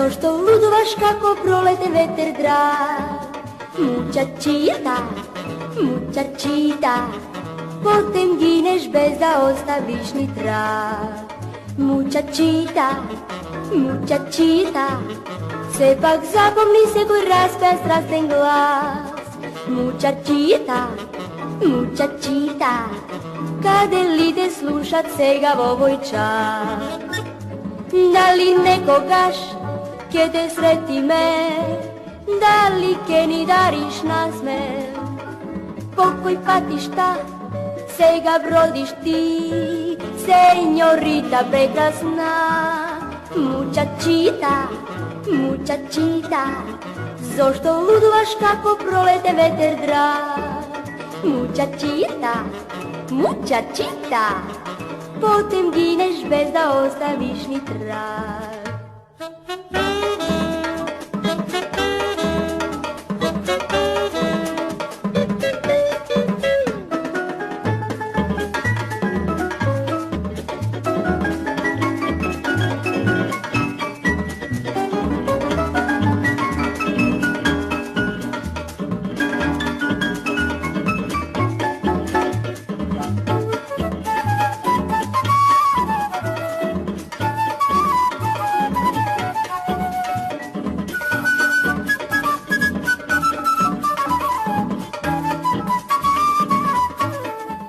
Zašto ludovaš kako prolete veter drag? Mučačita, mučačita, potem gineš bez da ostaviš ni trag. Mučačita, mučačita, sepak zapomni se koji raspe strasten glas. Mučačita, mučačita, kade li te slušat sega v ovoj čas? Da li nekogaš kje te sreti me, da li ke ni dariš nasmeh? Pokoj patiš ta, sega brodiš ti, senjorita prekrasna. Mučačita, mučačita, zašto ludovaš kako prolete veter drag? Mučačita, mučačita, potem gineš bez da ostaviš ni trag.